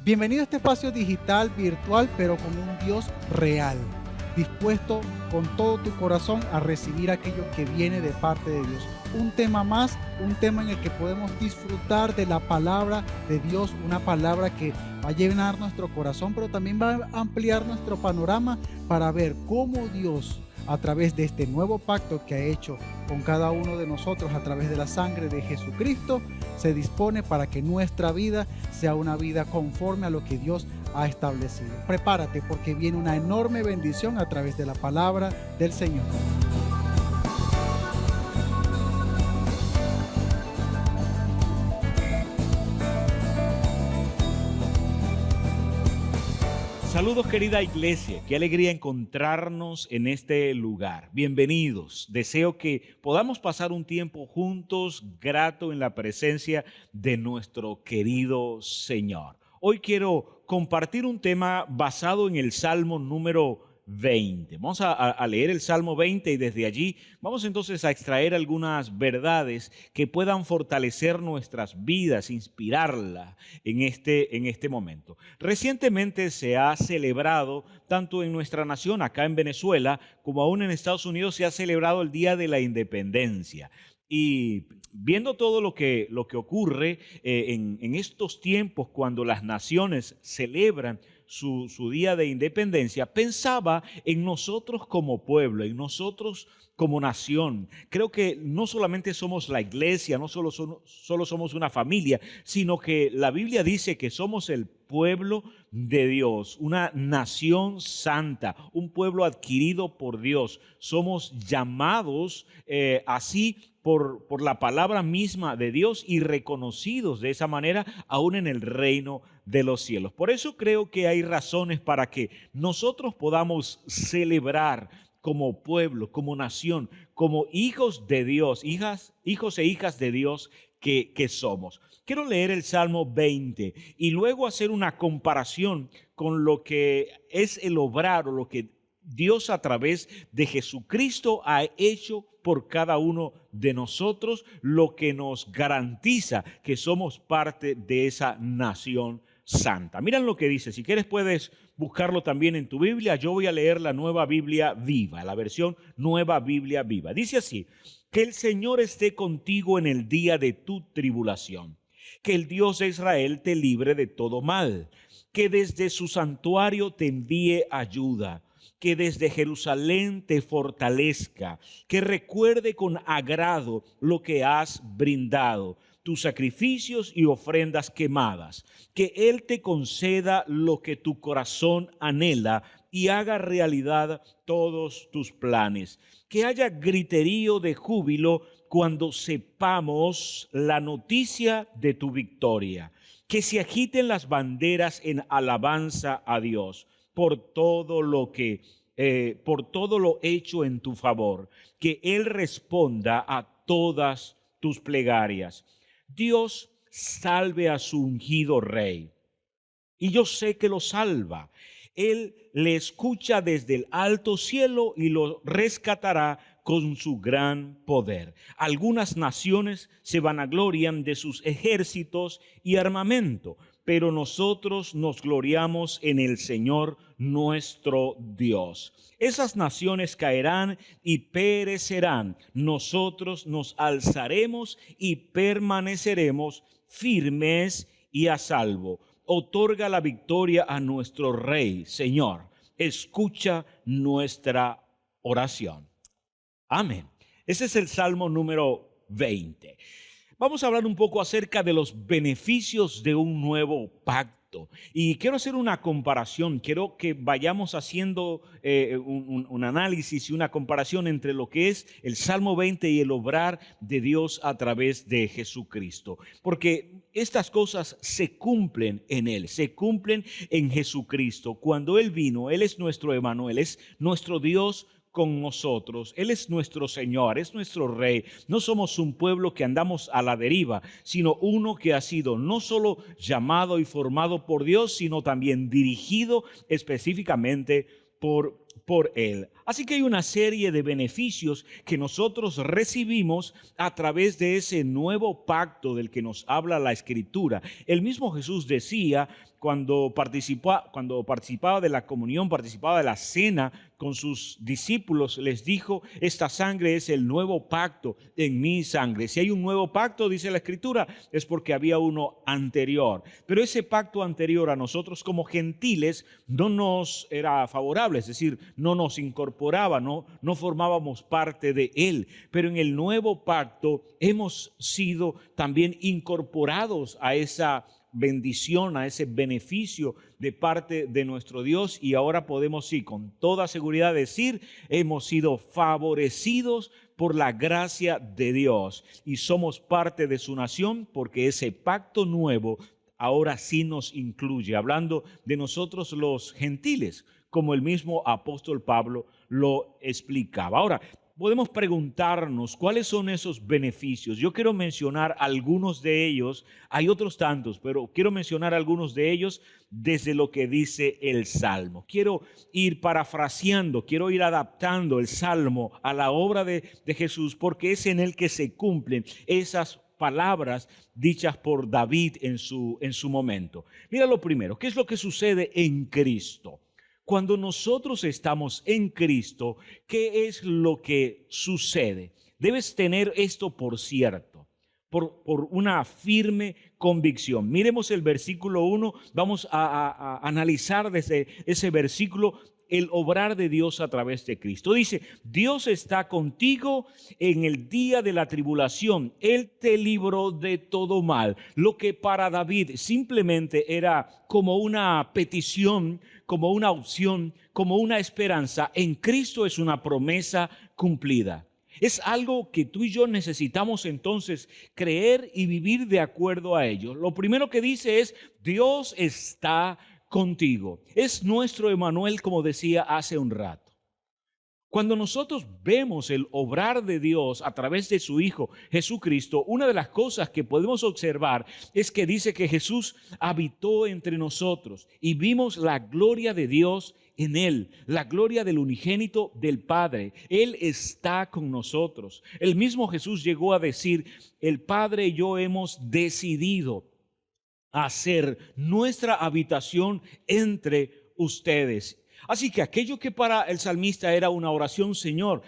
Bienvenido a este espacio digital, virtual, pero con un Dios real, dispuesto con todo tu corazón a recibir aquello que viene de parte de Dios. Un tema más, un tema en el que podemos disfrutar de la palabra de Dios, una palabra que va a llenar nuestro corazón, pero también va a ampliar nuestro panorama para ver cómo Dios, a través de este nuevo pacto que ha hecho con cada uno de nosotros a través de la sangre de Jesucristo, se dispone para que nuestra vida sea una vida conforme a lo que Dios ha establecido. Prepárate porque viene una enorme bendición a través de la palabra del Señor. Saludos, querida iglesia, qué alegría encontrarnos en este lugar. Bienvenidos. Deseo que podamos pasar un tiempo juntos, grato en la presencia de nuestro querido Señor. Hoy quiero compartir un tema basado en el Salmo número 20. Vamos a leer el Salmo 20 y desde allí vamos entonces a extraer algunas verdades que puedan fortalecer nuestras vidas, inspirarla en este momento. Recientemente se ha celebrado, tanto en nuestra nación, acá en Venezuela, como aún en Estados Unidos, se ha celebrado el Día de la Independencia. Y viendo todo lo que ocurre en estos tiempos, cuando las naciones celebran su día de independencia, pensaba en nosotros como pueblo, en nosotros como nación. Creo que no solamente somos la iglesia, no solo somos una familia, sino que la Biblia dice que somos el pueblo de Dios, una nación santa, un pueblo adquirido por Dios. Somos llamados así por la palabra misma de Dios y reconocidos de esa manera aún en el reino de los cielos. Por eso creo que hay razones para que nosotros podamos celebrar como pueblo, como nación, como hijos de Dios, hijos e hijas de Dios que somos. Quiero leer el Salmo 20 y luego hacer una comparación con lo que es el obrar o lo que Dios a través de Jesucristo ha hecho por cada uno de nosotros, lo que nos garantiza que somos parte de esa nación santa. Miren lo que dice. Si quieres puedes buscarlo también en tu Biblia. Yo voy a leer la Nueva Biblia Viva, la versión Nueva Biblia Viva. Dice así: que el Señor esté contigo en el día de tu tribulación, que el Dios de Israel te libre de todo mal, que desde su santuario te envíe ayuda, que desde Jerusalén te fortalezca, que recuerde con agrado lo que has brindado, tus sacrificios y ofrendas quemadas, que Él te conceda lo que tu corazón anhela y haga realidad todos tus planes, que haya griterío de júbilo cuando sepamos la noticia de tu victoria, que se agiten las banderas en alabanza a Dios por todo lo hecho en tu favor, que Él responda a todas tus plegarias. Dios salve a su ungido rey, y yo sé que lo salva. Él le escucha desde el alto cielo y lo rescatará con su gran poder. Algunas naciones se vanaglorian de sus ejércitos y armamento, pero nosotros nos gloriamos en el Señor nuestro Dios. Esas naciones caerán y perecerán. Nosotros nos alzaremos y permaneceremos firmes y a salvo. Otorga la victoria a nuestro Rey, Señor. Escucha nuestra oración. Amén. Ese es el Salmo número 20. Vamos a hablar un poco acerca de los beneficios de un nuevo pacto. Y quiero hacer una comparación, quiero que vayamos haciendo un análisis y una comparación entre lo que es el Salmo 20 y el obrar de Dios a través de Jesucristo. Porque estas cosas se cumplen en Él, se cumplen en Jesucristo. Cuando Él vino, Él es nuestro Emmanuel, es nuestro Dios con nosotros. Él es nuestro Señor, es nuestro Rey. No somos un pueblo que andamos a la deriva, sino uno que ha sido no solo llamado y formado por Dios, sino también dirigido específicamente por Él. Así que hay una serie de beneficios que nosotros recibimos a través de ese nuevo pacto del que nos habla la Escritura. El mismo Jesús decía cuando participaba de la comunión, participaba de la cena con sus discípulos, les dijo: esta sangre es el nuevo pacto en mi sangre. Si hay un nuevo pacto, dice la Escritura, es porque había uno anterior. Pero ese pacto anterior a nosotros como gentiles no nos era favorable, es decir, no nos incorporaba, no formábamos parte de él. Pero en el nuevo pacto hemos sido también incorporados a esa bendición, a ese beneficio de parte de nuestro Dios, y ahora podemos sí con toda seguridad decir: hemos sido favorecidos por la gracia de Dios y somos parte de su nación, porque ese pacto nuevo ahora sí nos incluye, hablando de nosotros los gentiles, como el mismo apóstol Pablo lo explicaba. Ahora, podemos preguntarnos cuáles son esos beneficios. Yo quiero mencionar algunos de ellos, hay otros tantos, pero quiero mencionar algunos de ellos desde lo que dice el Salmo. Quiero ir parafraseando, quiero ir adaptando el Salmo a la obra de Jesús, porque es en él que se cumplen esas palabras dichas por David en su momento. Mira lo primero, ¿qué es lo que sucede en Cristo? Cuando nosotros estamos en Cristo, ¿qué es lo que sucede? Debes tener esto por cierto, por una firme convicción. Miremos el versículo 1, vamos a analizar desde ese versículo el obrar de Dios a través de Cristo. Dice: Dios está contigo en el día de la tribulación. Él te libró de todo mal. Lo que para David simplemente era como una petición, como una opción, como una esperanza, en Cristo es una promesa cumplida. Es algo que tú y yo necesitamos entonces creer y vivir de acuerdo a ello. Lo primero que dice es: Dios está contigo. Es nuestro Emmanuel, como decía hace un rato. Cuando nosotros vemos el obrar de Dios a través de su Hijo Jesucristo, una de las cosas que podemos observar es que dice que Jesús habitó entre nosotros y vimos la gloria de Dios en él, la gloria del unigénito del Padre. Él está con nosotros. El mismo Jesús llegó a decir: el Padre y yo hemos decidido hacer nuestra habitación entre ustedes. Así que aquello que para el salmista era una oración: Señor,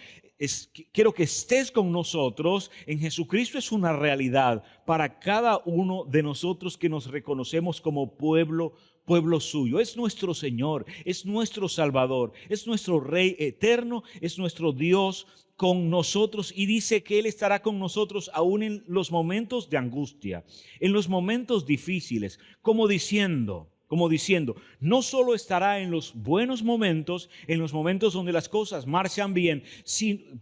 quiero que estés con nosotros, en Jesucristo es una realidad para cada uno de nosotros que nos reconocemos como pueblo suyo. Es nuestro Señor, es nuestro Salvador, es nuestro Rey eterno, es nuestro Dios con nosotros, y dice que Él estará con nosotros aún en los momentos de angustia, en los momentos difíciles, como diciendo, no solo estará en los buenos momentos, en los momentos donde las cosas marchan bien,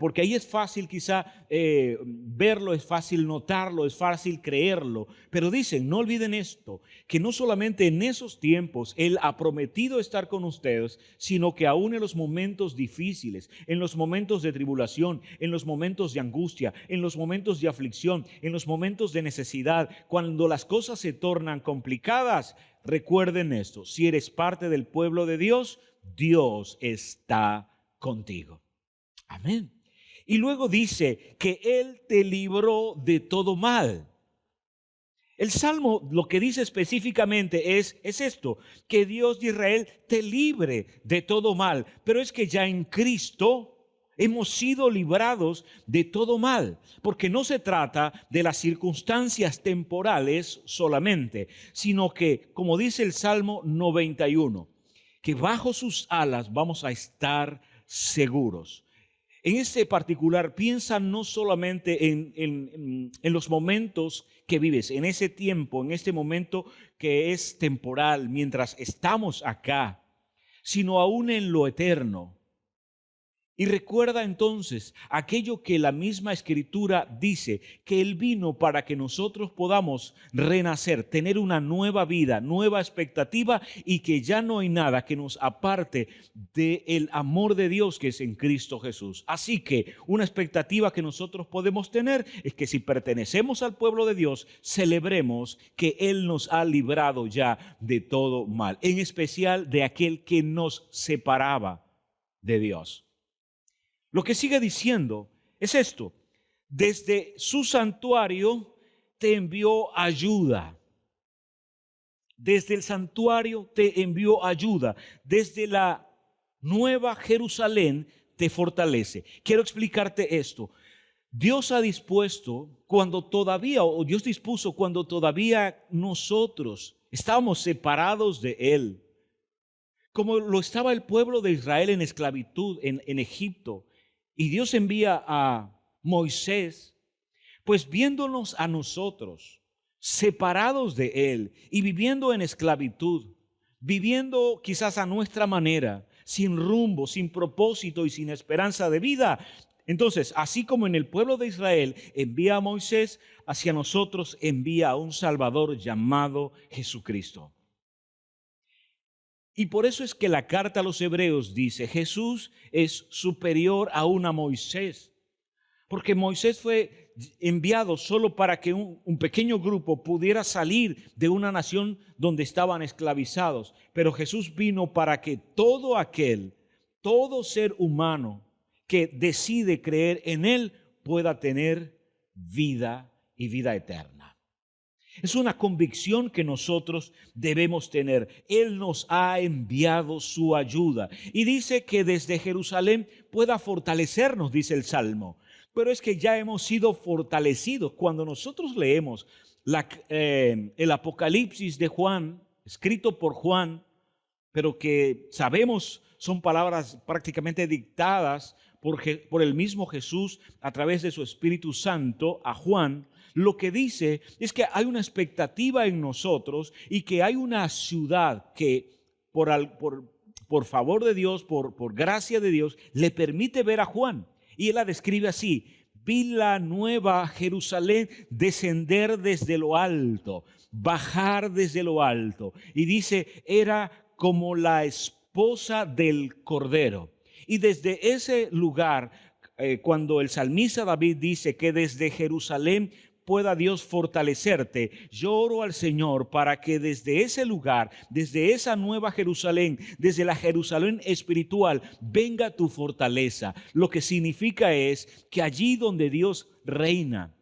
porque ahí es fácil quizá verlo, es fácil notarlo, es fácil creerlo, pero dicen: no olviden esto, que no solamente en esos tiempos Él ha prometido estar con ustedes, sino que aún en los momentos difíciles, en los momentos de tribulación, en los momentos de angustia, en los momentos de aflicción, en los momentos de necesidad, cuando las cosas se tornan complicadas, recuerden esto: si eres parte del pueblo de Dios, Dios está contigo. Amén. Y luego dice que Él te libró de todo mal. El Salmo lo que dice específicamente es esto: que Dios de Israel te libre de todo mal. Pero es que ya en Cristo hemos sido librados de todo mal, porque no se trata de las circunstancias temporales solamente, sino que, como dice el Salmo 91, que bajo sus alas vamos a estar seguros. En este particular, piensa no solamente en los momentos que vives, en ese tiempo, en este momento que es temporal, mientras estamos acá, sino aún en lo eterno. Y recuerda entonces aquello que la misma Escritura dice, que Él vino para que nosotros podamos renacer, tener una nueva vida, nueva expectativa, y que ya no hay nada que nos aparte del amor de Dios que es en Cristo Jesús. Así que una expectativa que nosotros podemos tener es que si pertenecemos al pueblo de Dios, celebremos que Él nos ha librado ya de todo mal, en especial de aquel que nos separaba de Dios. Lo que sigue diciendo es esto: desde su santuario te envió ayuda. Desde el santuario te envió ayuda. Desde la nueva Jerusalén te fortalece. Quiero explicarte esto. Dios ha dispuesto cuando todavía, o Dios dispuso cuando todavía nosotros estábamos separados de Él, como lo estaba el pueblo de Israel en esclavitud en Egipto, y Dios envía a Moisés, pues viéndonos a nosotros separados de Él y viviendo en esclavitud, viviendo quizás a nuestra manera, sin rumbo, sin propósito y sin esperanza de vida. Entonces, así como en el pueblo de Israel envía a Moisés, hacia nosotros envía a un Salvador llamado Jesucristo. Y por eso es que la carta a los Hebreos dice, Jesús es superior aún a Moisés. Porque Moisés fue enviado solo para que un pequeño grupo pudiera salir de una nación donde estaban esclavizados. Pero Jesús vino para que todo ser humano que decide creer en Él pueda tener vida y vida eterna. Es una convicción que nosotros debemos tener. Él nos ha enviado su ayuda y dice que desde Jerusalén pueda fortalecernos, dice el Salmo. Pero es que ya hemos sido fortalecidos. Cuando nosotros leemos el Apocalipsis de Juan, escrito por Juan, pero que sabemos son palabras prácticamente dictadas por el mismo Jesús a través de su Espíritu Santo a Juan, lo que dice es que hay una expectativa en nosotros y que hay una ciudad que por favor de Dios, por gracia de Dios, le permite ver a Juan. Y él la describe así: vi la nueva Jerusalén descender desde lo alto, bajar desde lo alto. Y dice, era como la esposa del Cordero. Y desde ese lugar, cuando el salmista David dice que desde Jerusalén pueda Dios fortalecerte, yo oro al Señor para que desde ese lugar, desde esa nueva Jerusalén, desde la Jerusalén espiritual, venga tu fortaleza. Lo que significa es que allí donde Dios reina,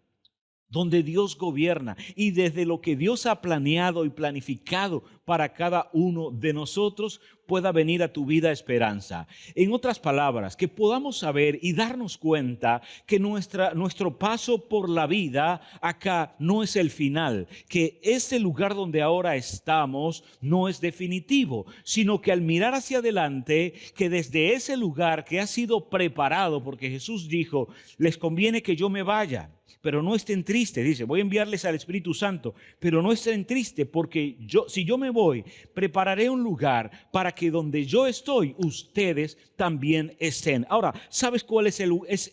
donde Dios gobierna y desde lo que Dios ha planeado y planificado para cada uno de nosotros, pueda venir a tu vida esperanza. En otras palabras, que podamos saber y darnos cuenta que nuestro paso por la vida acá no es el final, que este lugar donde ahora estamos no es definitivo, sino que al mirar hacia adelante, que desde ese lugar que ha sido preparado, porque Jesús dijo, les conviene que yo me vaya, pero no estén tristes, dice, voy a enviarles al Espíritu Santo, pero no estén tristes porque si yo me voy, prepararé un lugar para que donde yo estoy, ustedes también estén. Ahora, ¿sabes cuál es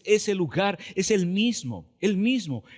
ese lugar? Es el mismo.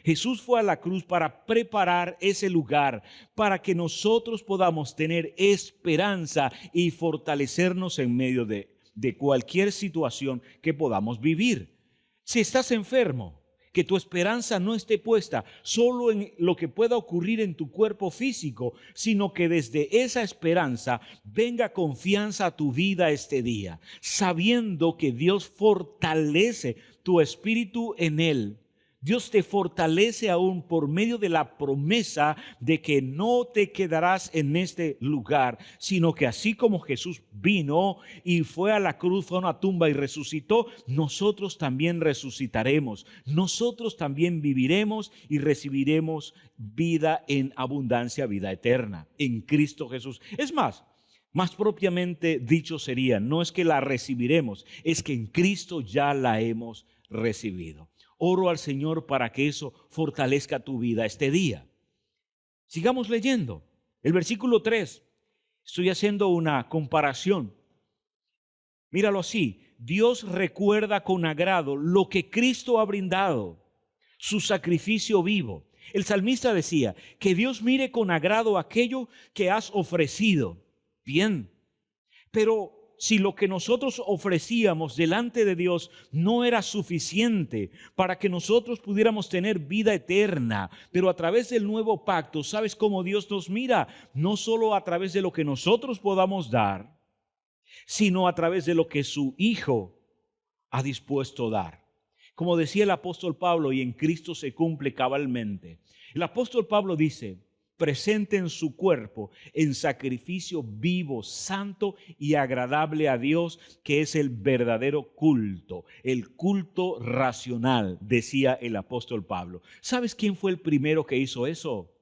Jesús fue a la cruz para preparar ese lugar, para que nosotros podamos tener esperanza y fortalecernos en medio de cualquier situación que podamos vivir. Si estás enfermo, que tu esperanza no esté puesta solo en lo que pueda ocurrir en tu cuerpo físico, sino que desde esa esperanza venga confianza a tu vida este día, sabiendo que Dios fortalece tu espíritu en Él. Dios te fortalece aún por medio de la promesa de que no te quedarás en este lugar, sino que así como Jesús vino y fue a la cruz, fue a una tumba y resucitó, nosotros también resucitaremos. Nosotros también viviremos y recibiremos vida en abundancia, vida eterna en Cristo Jesús. Es más propiamente dicho sería, no es que la recibiremos, es que en Cristo ya la hemos recibido. Oro al Señor para que eso fortalezca tu vida este día. Sigamos leyendo. El versículo 3. Estoy haciendo una comparación. Míralo así. Dios recuerda con agrado lo que Cristo ha brindado, su sacrificio vivo. El salmista decía, que Dios mire con agrado aquello que has ofrecido. Bien, pero si lo que nosotros ofrecíamos delante de Dios no era suficiente para que nosotros pudiéramos tener vida eterna, pero a través del nuevo pacto, ¿sabes cómo Dios nos mira? No solo a través de lo que nosotros podamos dar, sino a través de lo que su Hijo ha dispuesto a dar. Como decía el apóstol Pablo, y en Cristo se cumple cabalmente. El apóstol Pablo dice, presenten su cuerpo en sacrificio vivo, santo y agradable a Dios, que es el verdadero culto, el culto racional, decía el apóstol Pablo. ¿Sabes quién fue el primero que hizo eso?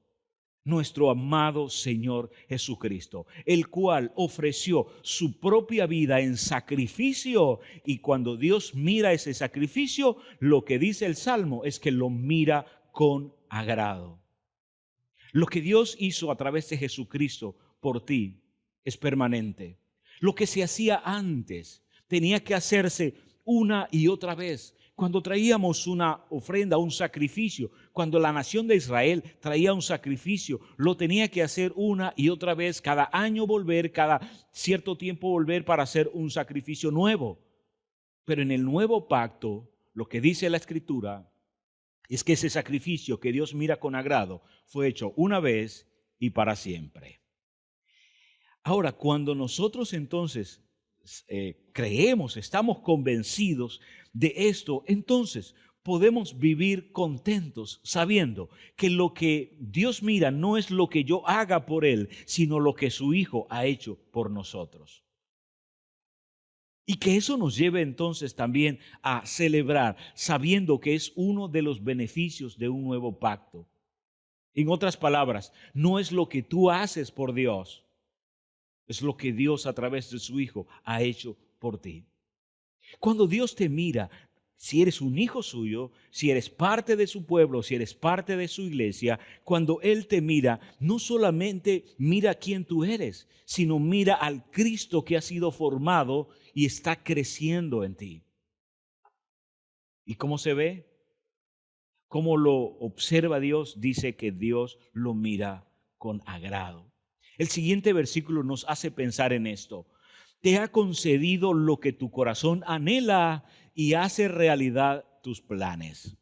Nuestro amado Señor Jesucristo, el cual ofreció su propia vida en sacrificio, y cuando Dios mira ese sacrificio, lo que dice el Salmo es que lo mira con agrado. Lo que Dios hizo a través de Jesucristo por ti es permanente. Lo que se hacía antes tenía que hacerse una y otra vez. Cuando traíamos una ofrenda, un sacrificio, cuando la nación de Israel traía un sacrificio, lo tenía que hacer una y otra vez, cada año volver, cada cierto tiempo volver para hacer un sacrificio nuevo. Pero en el nuevo pacto, lo que dice la Escritura es que ese sacrificio que Dios mira con agrado fue hecho una vez y para siempre. Ahora, cuando nosotros entonces creemos, estamos convencidos de esto, entonces podemos vivir contentos sabiendo que lo que Dios mira no es lo que yo haga por Él, sino lo que su Hijo ha hecho por nosotros. Y que eso nos lleve entonces también a celebrar, sabiendo que es uno de los beneficios de un nuevo pacto. En otras palabras, no es lo que tú haces por Dios, es lo que Dios a través de su Hijo ha hecho por ti. Cuando Dios te mira, si eres un hijo suyo, si eres parte de su pueblo, si eres parte de su iglesia, cuando Él te mira, no solamente mira quién tú eres, sino mira al Cristo que ha sido formado y está creciendo en ti. ¿Y cómo se ve? ¿Cómo lo observa Dios? Dice que Dios lo mira con agrado. El siguiente versículo nos hace pensar en esto. Te ha concedido lo que tu corazón anhela y hace realidad tus planes.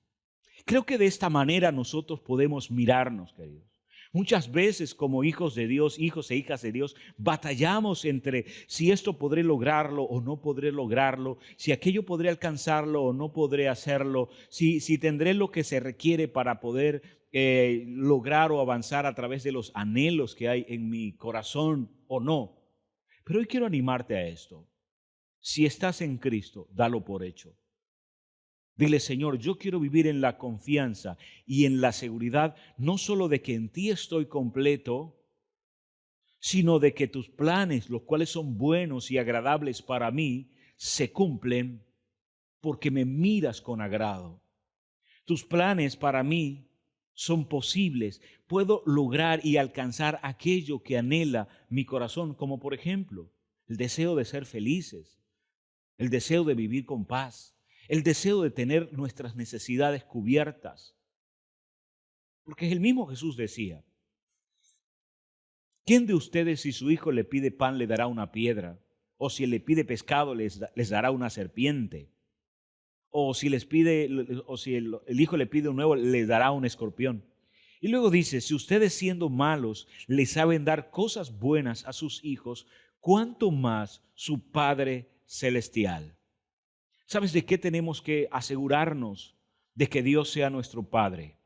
Creo que de esta manera nosotros podemos mirarnos, queridos. Muchas veces como hijos de Dios, hijos e hijas de Dios, batallamos entre si esto podré lograrlo o no podré lograrlo, si aquello podré alcanzarlo o no podré hacerlo, si tendré lo que se requiere para poder lograr o avanzar a través de los anhelos que hay en mi corazón o no. Pero hoy quiero animarte a esto. Si estás en Cristo, dalo por hecho. Dile, Señor, yo quiero vivir en la confianza y en la seguridad, no solo de que en ti estoy completo, sino de que tus planes, los cuales son buenos y agradables para mí, se cumplen porque me miras con agrado. Tus planes para mí son posibles. Puedo lograr y alcanzar aquello que anhela mi corazón, como por ejemplo, el deseo de ser felices, el deseo de vivir con paz, el deseo de tener nuestras necesidades cubiertas. Porque el mismo Jesús decía, ¿quién de ustedes si su hijo le pide pan le dará una piedra? O si le pide pescado les dará una serpiente? O si el hijo le pide un huevo les dará un escorpión. Y luego dice, si ustedes siendo malos le saben dar cosas buenas a sus hijos, ¿cuánto más su Padre Celestial? ¿Sabes de qué tenemos que asegurarnos? De que Dios sea nuestro Padre.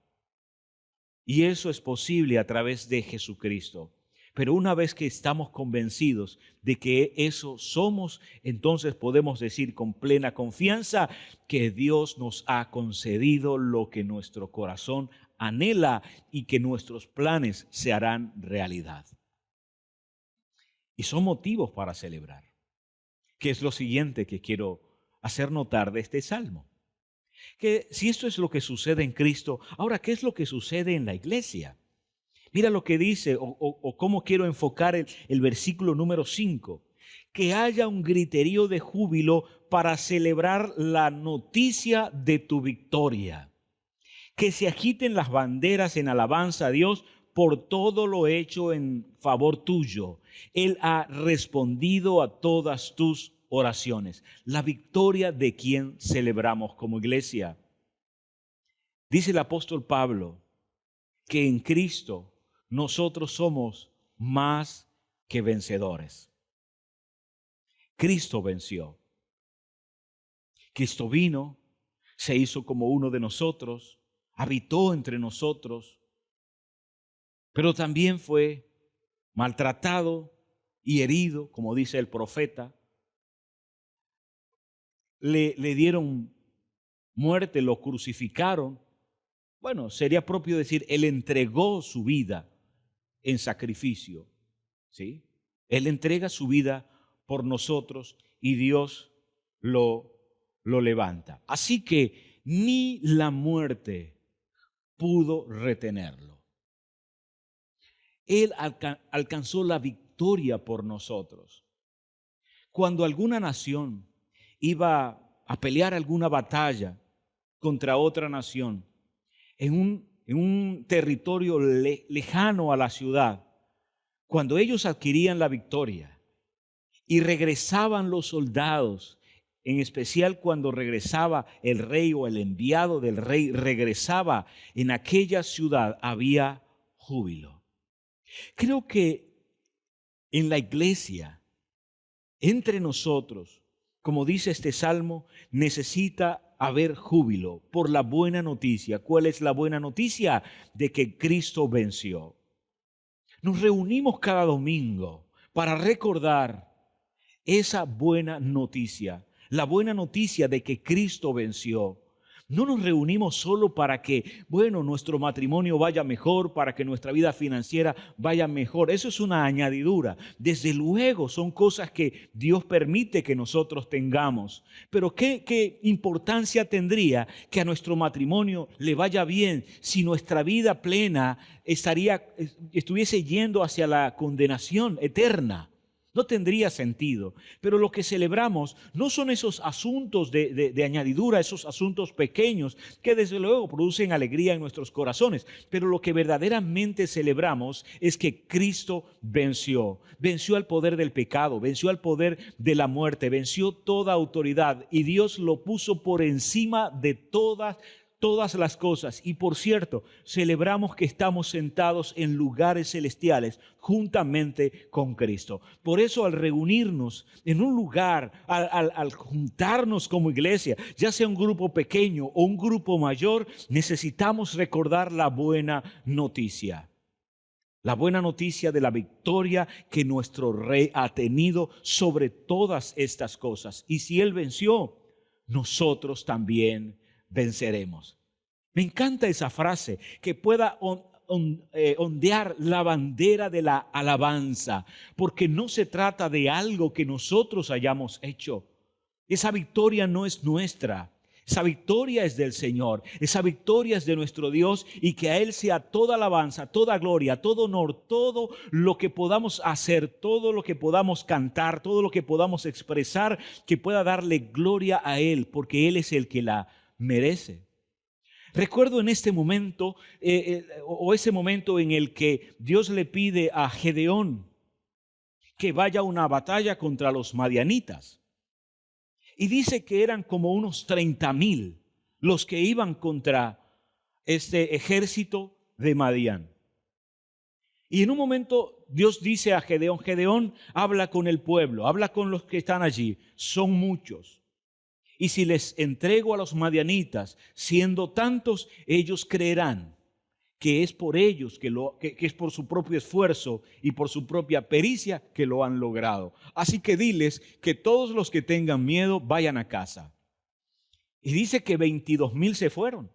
Y eso es posible a través de Jesucristo. Pero una vez que estamos convencidos de que eso somos, entonces podemos decir con plena confianza que Dios nos ha concedido lo que nuestro corazón anhela y que nuestros planes se harán realidad. Y son motivos para celebrar. ¿Qué es lo siguiente que quiero hacer notar de este salmo? Que si esto es lo que sucede en Cristo, ahora, ¿qué es lo que sucede en la iglesia? Mira lo que dice o cómo quiero enfocar el versículo número 5. Que haya un griterío de júbilo para celebrar la noticia de tu victoria. Que se agiten las banderas en alabanza a Dios por todo lo hecho en favor tuyo. Él ha respondido a todas tus oraciones. La victoria de quien celebramos como iglesia. Dice el apóstol Pablo que en Cristo nosotros somos más que vencedores. Cristo venció. Cristo vino, se hizo como uno de nosotros, habitó entre nosotros, pero también fue maltratado y herido, como dice el profeta. Le dieron muerte, lo crucificaron. Bueno, sería propio decir, Él entregó su vida en sacrificio, ¿sí? Él entrega su vida por nosotros y Dios lo levanta. Así que ni la muerte pudo retenerlo. Él alcanzó la victoria por nosotros. Cuando alguna nación iba a pelear alguna batalla contra otra nación, en un territorio lejano a la ciudad, cuando ellos adquirían la victoria y regresaban los soldados, en especial cuando regresaba el rey o el enviado del rey, regresaba en aquella ciudad, había júbilo. Creo que en la iglesia, entre nosotros, como dice este salmo, necesita haber júbilo por la buena noticia. ¿Cuál es la buena noticia? De que Cristo venció. Nos reunimos cada domingo para recordar esa buena noticia, la buena noticia de que Cristo venció. No nos reunimos solo para que, nuestro matrimonio vaya mejor, para que nuestra vida financiera vaya mejor. Eso es una añadidura. Desde luego son cosas que Dios permite que nosotros tengamos. Pero ¿qué importancia tendría que a nuestro matrimonio le vaya bien si nuestra vida plena estuviese yendo hacia la condenación eterna? No tendría sentido. Pero lo que celebramos no son esos asuntos de añadidura, esos asuntos pequeños que desde luego producen alegría en nuestros corazones. Pero lo que verdaderamente celebramos es que Cristo venció. Venció al poder del pecado, venció al poder de la muerte, venció toda autoridad y Dios lo puso por encima de todas las cosas. Y por cierto, celebramos que estamos sentados en lugares celestiales juntamente con Cristo. Por eso al reunirnos en un lugar, al juntarnos como iglesia, ya sea un grupo pequeño o un grupo mayor, necesitamos recordar la buena noticia. La buena noticia de la victoria que nuestro Rey ha tenido sobre todas estas cosas. Y si Él venció, nosotros también venceremos. Me encanta esa frase, que pueda ondear la bandera de la alabanza, porque no se trata de algo que nosotros hayamos hecho. Esa victoria no es nuestra, esa victoria es del Señor, esa victoria es de nuestro Dios, y que a Él sea toda alabanza, toda gloria, todo honor, todo lo que podamos hacer, todo lo que podamos cantar, todo lo que podamos expresar, que pueda darle gloria a Él, porque Él es el que la merece. Recuerdo en este momento, ese momento en el que Dios le pide a Gedeón que vaya a una batalla contra los madianitas. Y dice que eran como unos 30,000 los que iban contra este ejército de Madián. Y en un momento Dios dice a Gedeón, Gedeón, habla con el pueblo, habla con los que están allí, son muchos. Y si les entrego a los madianitas, siendo tantos, ellos creerán que es por ellos, que es por su propio esfuerzo y por su propia pericia que lo han logrado. Así que diles que todos los que tengan miedo vayan a casa. Y dice que 22,000 se fueron.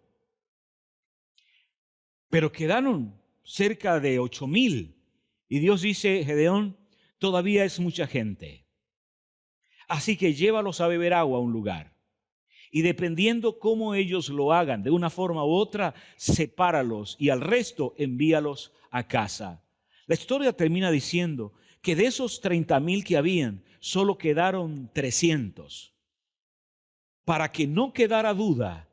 Pero quedaron cerca de 8,000. Y Dios dice, Gedeón, todavía es mucha gente. Así que llévalos a beber agua a un lugar. Y dependiendo cómo ellos lo hagan, de una forma u otra, sepáralos y al resto envíalos a casa. La historia termina diciendo que de esos 30,000 que habían, solo quedaron 300. Para que no quedara duda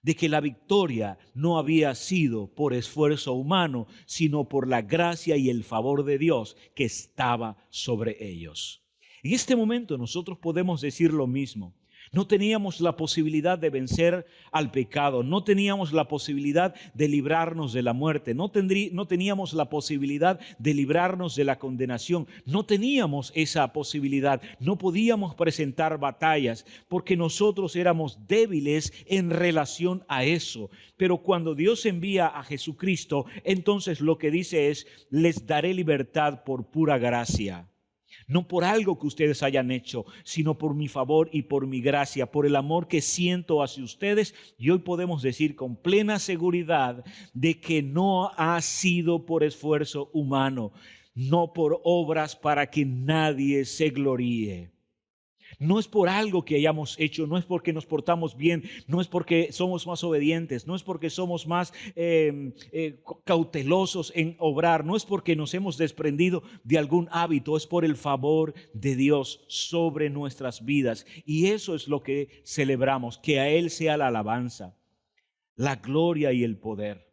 de que la victoria no había sido por esfuerzo humano, sino por la gracia y el favor de Dios que estaba sobre ellos. En este momento nosotros podemos decir lo mismo. No teníamos la posibilidad de vencer al pecado, no teníamos la posibilidad de librarnos de la muerte, no teníamos la posibilidad de librarnos de la condenación, no teníamos esa posibilidad, no podíamos presentar batallas porque nosotros éramos débiles en relación a eso. Pero cuando Dios envía a Jesucristo, entonces lo que dice es: les daré libertad por pura gracia. No por algo que ustedes hayan hecho, sino por mi favor y por mi gracia, por el amor que siento hacia ustedes. Y hoy podemos decir con plena seguridad de que no ha sido por esfuerzo humano, no por obras para que nadie se gloríe. No es por algo que hayamos hecho, no es porque nos portamos bien, no es porque somos más obedientes, no es porque somos más cautelosos en obrar, no es porque nos hemos desprendido de algún hábito, es por el favor de Dios sobre nuestras vidas. Y eso es lo que celebramos, que a Él sea la alabanza, la gloria y el poder.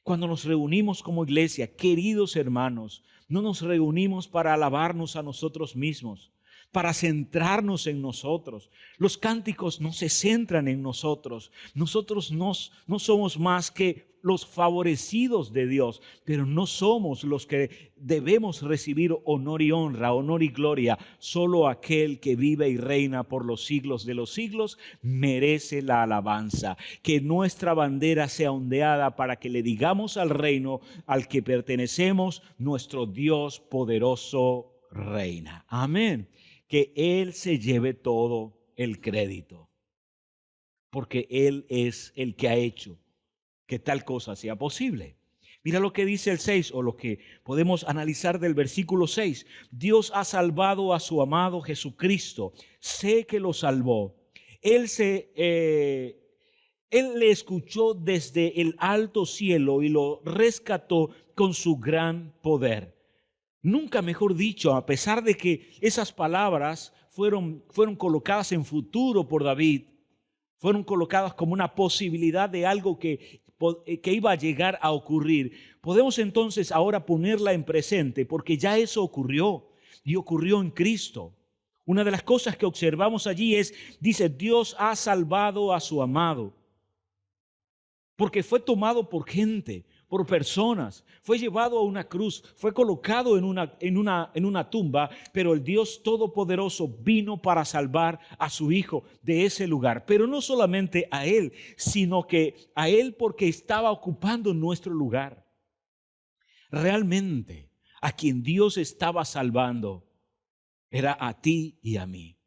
Cuando nos reunimos como iglesia, queridos hermanos, no nos reunimos para alabarnos a nosotros mismos, para centrarnos en nosotros. Los cánticos no se centran en nosotros. Nosotros no somos más que los favorecidos de Dios, pero no somos los que debemos recibir honor y honra, honor y gloria. Solo aquel que vive y reina por los siglos de los siglos merece la alabanza. Que nuestra bandera sea ondeada para que le digamos al reino al que pertenecemos: nuestro Dios poderoso reina. Amén. Que Él se lleve todo el crédito, porque Él es el que ha hecho que tal cosa sea posible. Mira lo que dice el 6, o lo que podemos analizar del versículo 6. Dios ha salvado a su amado Jesucristo. Sé que lo salvó. Él le escuchó desde el alto cielo y lo rescató con su gran poder. Nunca mejor dicho, a pesar de que esas palabras fueron colocadas en futuro por David, fueron colocadas como una posibilidad de algo que iba a llegar a ocurrir. Podemos entonces ahora ponerla en presente, porque ya eso ocurrió y ocurrió en Cristo. Una de las cosas que observamos allí dice: Dios ha salvado a su amado, porque fue tomado por gente, por personas, fue llevado a una cruz, fue colocado en una tumba, pero el Dios Todopoderoso vino para salvar a su Hijo de ese lugar. Pero no solamente a Él, sino que a Él porque estaba ocupando nuestro lugar. Realmente, a quien Dios estaba salvando era a ti y a mí.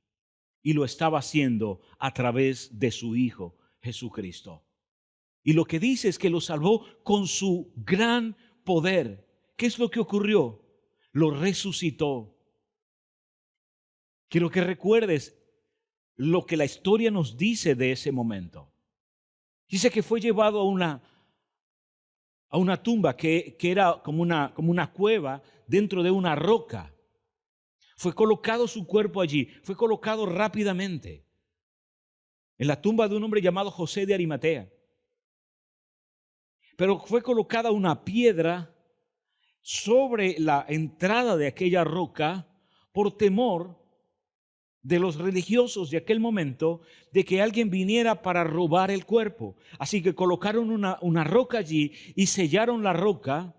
Y lo estaba haciendo a través de su Hijo Jesucristo. Y lo que dice es que lo salvó con su gran poder. ¿Qué es lo que ocurrió? Lo resucitó. Quiero que recuerdes lo que la historia nos dice de ese momento. Dice que fue llevado a una tumba que era como una cueva dentro de una roca. Fue colocado su cuerpo allí, fue colocado rápidamente en la tumba de un hombre llamado José de Arimatea. Pero fue colocada una piedra sobre la entrada de aquella roca por temor de los religiosos de aquel momento de que alguien viniera para robar el cuerpo. Así que colocaron una roca allí y sellaron la roca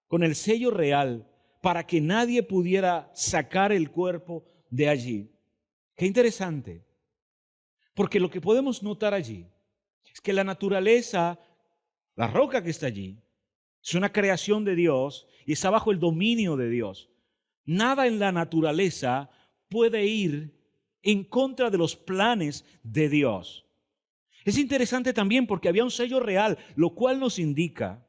con el sello real para que nadie pudiera sacar el cuerpo de allí. Qué interesante, porque lo que podemos notar allí es que la naturaleza, la roca que está allí, es una creación de Dios y está bajo el dominio de Dios. Nada en la naturaleza puede ir en contra de los planes de Dios. Es interesante también porque había un sello real, lo cual nos indica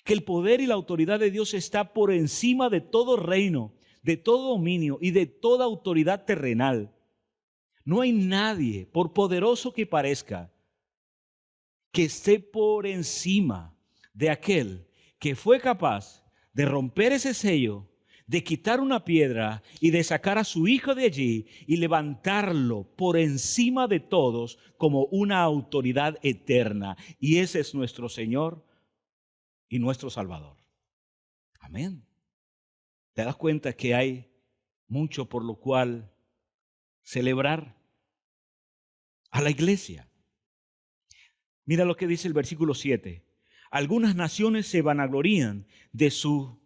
que el poder y la autoridad de Dios está por encima de todo reino, de todo dominio y de toda autoridad terrenal. No hay nadie, por poderoso que parezca, que esté por encima de aquel que fue capaz de romper ese sello, de quitar una piedra y de sacar a su Hijo de allí y levantarlo por encima de todos como una autoridad eterna. Y ese es nuestro Señor y nuestro Salvador. Amén. ¿Te das cuenta que hay mucho por lo cual celebrar? a la iglesia. Mira lo que dice el versículo 7. Algunas naciones se vanaglorían de sus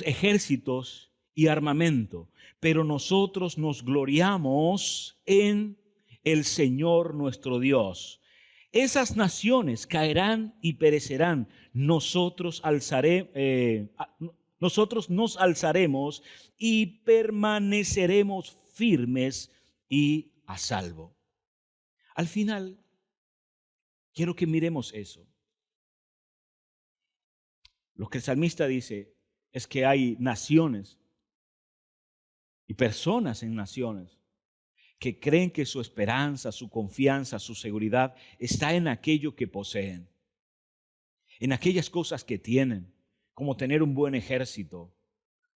ejércitos y armamento, pero nosotros nos gloriamos en el Señor nuestro Dios. Esas naciones caerán y perecerán. Nosotros nos alzaremos y permaneceremos firmes y a salvo. Al final, quiero que miremos eso. Lo que el salmista dice es que hay naciones y personas en naciones que creen que su esperanza, su confianza, su seguridad está en aquello que poseen, en aquellas cosas que tienen, como tener un buen ejército.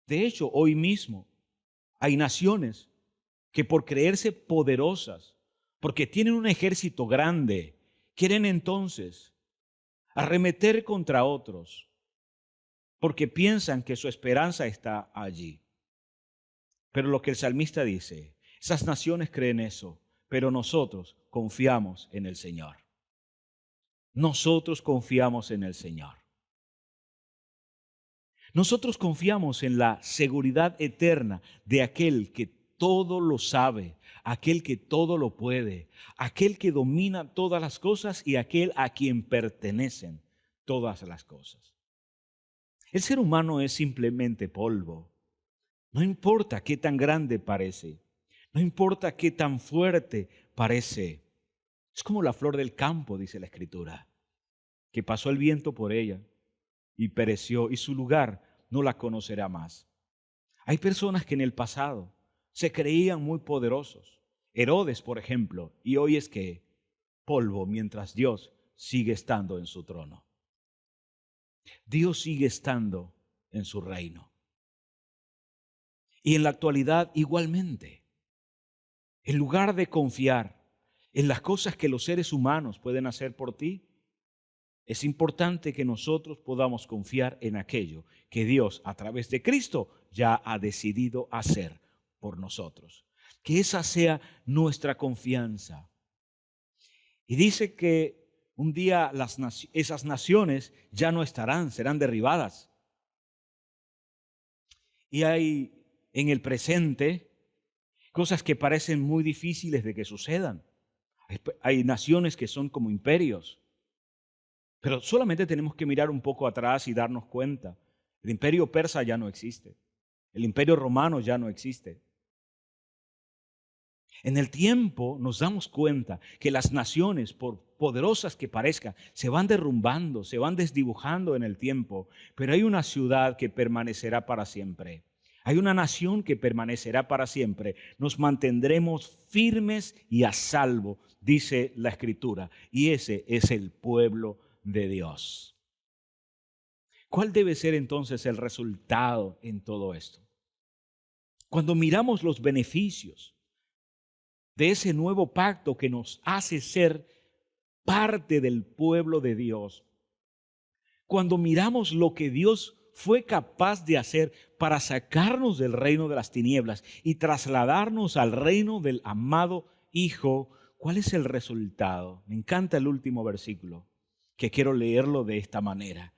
De hecho, hoy mismo hay naciones que por creerse poderosas, porque tienen un ejército grande, quieren entonces arremeter contra otros, porque piensan que su esperanza está allí. Pero lo que el salmista dice, esas naciones creen eso, pero nosotros confiamos en el Señor. Nosotros confiamos en el Señor. Nosotros confiamos en la seguridad eterna de aquel que todo lo sabe, aquel que todo lo puede, aquel que domina todas las cosas y aquel a quien pertenecen todas las cosas. El ser humano es simplemente polvo. No importa qué tan grande parece, no importa qué tan fuerte parece. Es como la flor del campo, dice la Escritura, que pasó el viento por ella y pereció, y su lugar no la conocerá más. Hay personas que en el pasado se creían muy poderosos. Herodes, por ejemplo, y hoy es que polvo mientras Dios sigue estando en su trono. Dios sigue estando en su reino. Y en la actualidad igualmente, en lugar de confiar en las cosas que los seres humanos pueden hacer por ti, es importante que nosotros podamos confiar en aquello que Dios a través de Cristo ya ha decidido hacer por nosotros. Que esa sea nuestra confianza. Y dice que un día esas naciones ya no estarán, serán derribadas. Y hay en el presente cosas que parecen muy difíciles de que sucedan. Hay naciones que son como imperios. Pero solamente tenemos que mirar un poco atrás y darnos cuenta. El imperio persa ya no existe. El imperio romano ya no existe. En el tiempo nos damos cuenta que las naciones, por poderosas que parezcan, se van derrumbando, se van desdibujando en el tiempo, pero hay una ciudad que permanecerá para siempre. Hay una nación que permanecerá para siempre. Nos mantendremos firmes y a salvo, dice la Escritura, y ese es el pueblo de Dios. ¿Cuál debe ser entonces el resultado en todo esto? Cuando miramos los beneficios de ese nuevo pacto que nos hace ser parte del pueblo de Dios, cuando miramos lo que Dios fue capaz de hacer para sacarnos del reino de las tinieblas y trasladarnos al reino del amado Hijo, ¿cuál es el resultado? Me encanta el último versículo, que quiero leerlo de esta manera.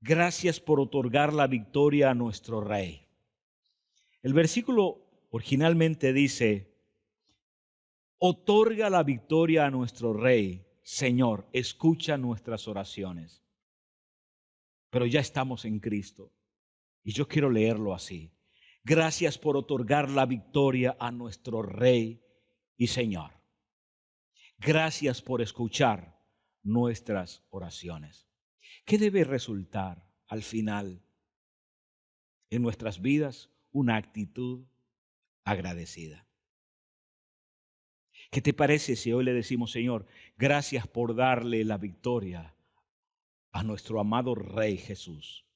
Gracias por otorgar la victoria a nuestro Rey. El versículo originalmente dice, otorga la victoria a nuestro Rey. Señor, escucha nuestras oraciones. Pero ya estamos en Cristo. Y yo quiero leerlo así. Gracias por otorgar la victoria a nuestro Rey y Señor. Gracias por escuchar nuestras oraciones. ¿Qué debe resultar al final en nuestras vidas? Una actitud agradecida. ¿Qué te parece si hoy le decimos, Señor, gracias por darle la victoria a nuestro amado Rey Jesús?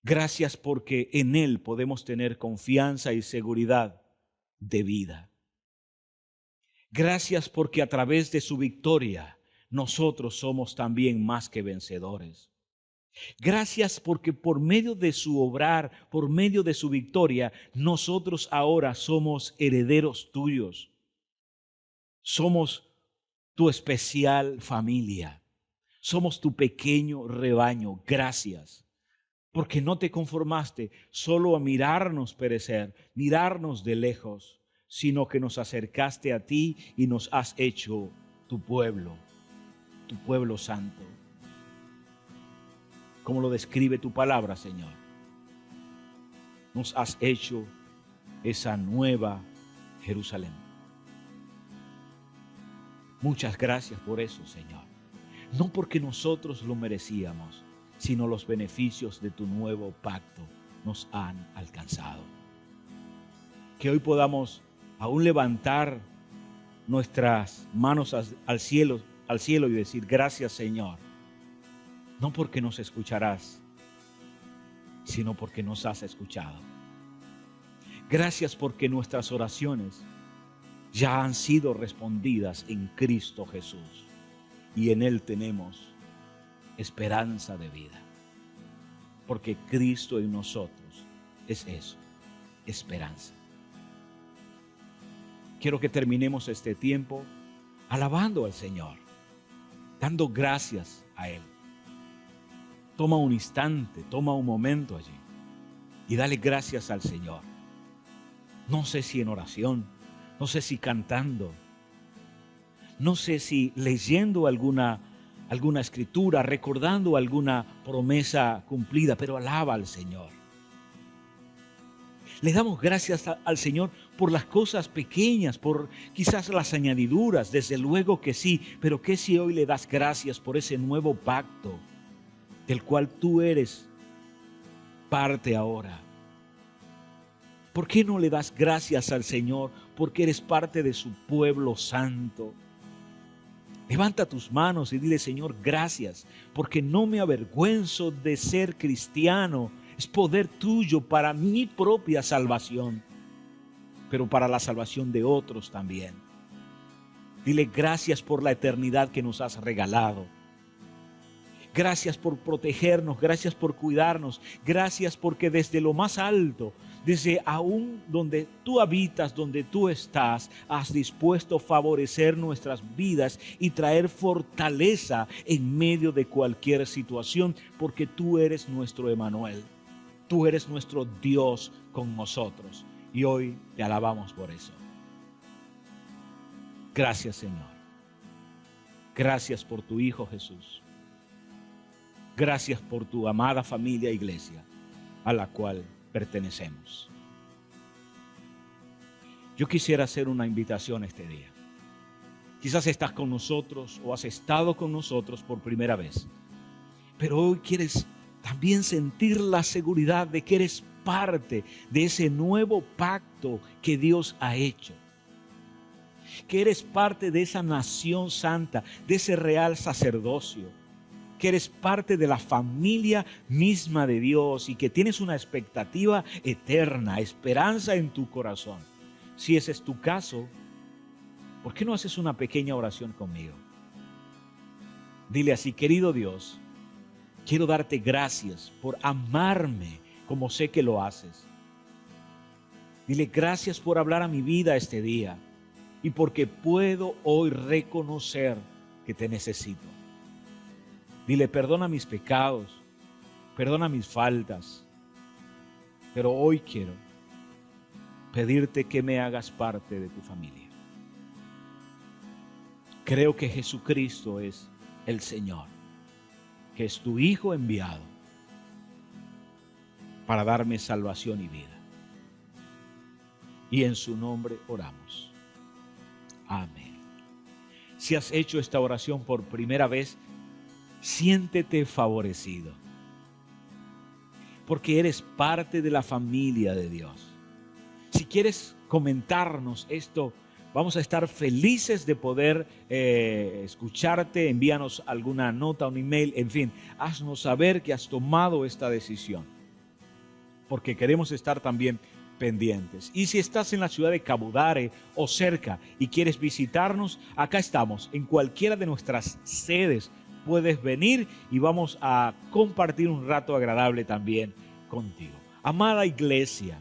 Gracias porque en Él podemos tener confianza y seguridad de vida. Gracias porque a través de su victoria nosotros somos también más que vencedores. Gracias porque por medio de su obrar, por medio de su victoria, nosotros ahora somos herederos tuyos. Somos tu especial familia. Somos tu pequeño rebaño. Gracias. Porque no te conformaste solo a mirarnos perecer, mirarnos de lejos, sino que nos acercaste a ti y nos has hecho tu pueblo santo. Como lo describe tu palabra, Señor. Nos has hecho esa nueva Jerusalén. Muchas gracias por eso, Señor. No porque nosotros lo merecíamos, sino los beneficios de tu nuevo pacto nos han alcanzado. Que hoy podamos aún levantar nuestras manos al cielo y decir: gracias, Señor. No porque nos escucharás, sino porque nos has escuchado. Gracias porque nuestras oraciones ya han sido respondidas en Cristo Jesús. Y en Él tenemos esperanza de vida. Porque Cristo en nosotros es eso, esperanza. Quiero que terminemos este tiempo alabando al Señor, dando gracias a Él. Toma un instante, toma un momento allí y dale gracias al Señor. No sé si en oración, no sé si cantando, no sé si leyendo alguna escritura, recordando alguna promesa cumplida, pero alaba al Señor. Le damos gracias al Señor por las cosas pequeñas, por quizás las añadiduras, desde luego que sí, pero ¿qué si hoy le das gracias por ese nuevo pacto del cual tú eres parte ahora? ¿Por qué no le das gracias al Señor porque eres parte de su pueblo santo? Levanta tus manos y dile: Señor, gracias, porque no me avergüenzo de ser cristiano. Es poder tuyo para mi propia salvación, pero para la salvación de otros también. Dile: gracias por la eternidad que nos has regalado. Gracias por protegernos, gracias por cuidarnos, gracias porque desde lo más alto, desde aún donde tú habitas, donde tú estás, has dispuesto a favorecer nuestras vidas y traer fortaleza en medio de cualquier situación, porque tú eres nuestro Emmanuel, tú eres nuestro Dios con nosotros y hoy te alabamos por eso. Gracias, Señor. Gracias por tu Hijo Jesús. Gracias por tu amada familia iglesia a la cual pertenecemos. Yo quisiera hacer una invitación este día. Quizás estás con nosotros o has estado con nosotros por primera vez, pero hoy quieres también sentir la seguridad de que eres parte de ese nuevo pacto que Dios ha hecho. Que eres parte de esa nación santa, de ese real sacerdocio. Que eres parte de la familia misma de Dios y que tienes una expectativa eterna, esperanza en tu corazón. Si ese es tu caso, ¿por qué no haces una pequeña oración conmigo? Dile así: querido Dios, quiero darte gracias por amarme como sé que lo haces. Dile: gracias por hablar a mi vida este día y porque puedo hoy reconocer que te necesito. Dile: perdona mis pecados, perdona mis faltas, pero hoy quiero pedirte que me hagas parte de tu familia. Creo que Jesucristo es el Señor, que es tu Hijo enviado para darme salvación y vida. Y en su nombre oramos. Amén. Si has hecho esta oración por primera vez, siéntete favorecido, porque eres parte de la familia de Dios. Si quieres comentarnos esto, vamos a estar felices de poder escucharte. Envíanos alguna nota, un email, en fin, haznos saber que has tomado esta decisión, porque queremos estar también pendientes. Y si estás en la ciudad de Cabudare o cerca y quieres visitarnos, acá estamos en cualquiera de nuestras sedes puedes venir y vamos a compartir un rato agradable también contigo. Amada iglesia,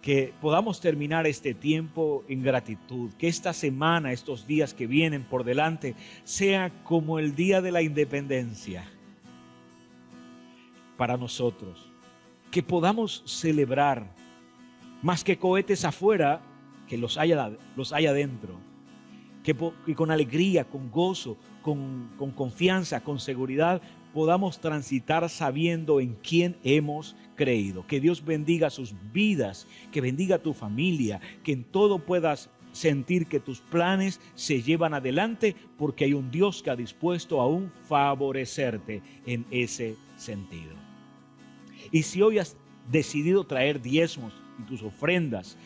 que podamos terminar este tiempo en gratitud, que esta semana, estos días que vienen por delante, sea como el día de la independencia para nosotros, que podamos celebrar más que cohetes afuera, que los haya dentro, que con alegría, con gozo, con confianza, con seguridad, podamos transitar sabiendo en quién hemos creído. Que Dios bendiga sus vidas, que bendiga tu familia, que en todo puedas sentir que tus planes se llevan adelante porque hay un Dios que ha dispuesto aún favorecerte en ese sentido. Y si hoy has decidido traer diezmos y tus ofrendas,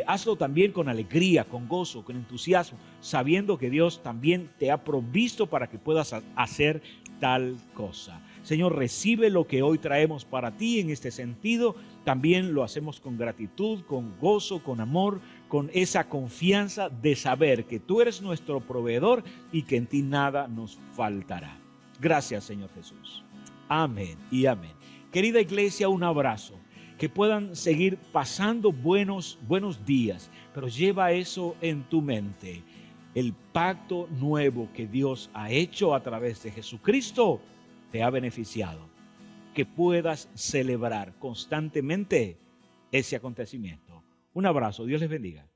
hazlo también con alegría, con gozo, con entusiasmo, sabiendo que Dios también te ha provisto para que puedas hacer tal cosa. Señor, recibe lo que hoy traemos para ti en este sentido. También lo hacemos con gratitud, con gozo, con amor, con esa confianza de saber que tú eres nuestro proveedor y que en ti nada nos faltará. Gracias, Señor Jesús. Amén y amén. Querida iglesia, un abrazo. Que puedan seguir pasando buenos días, pero lleva eso en tu mente. El pacto nuevo que Dios ha hecho a través de Jesucristo te ha beneficiado. Que puedas celebrar constantemente ese acontecimiento. Un abrazo, Dios les bendiga.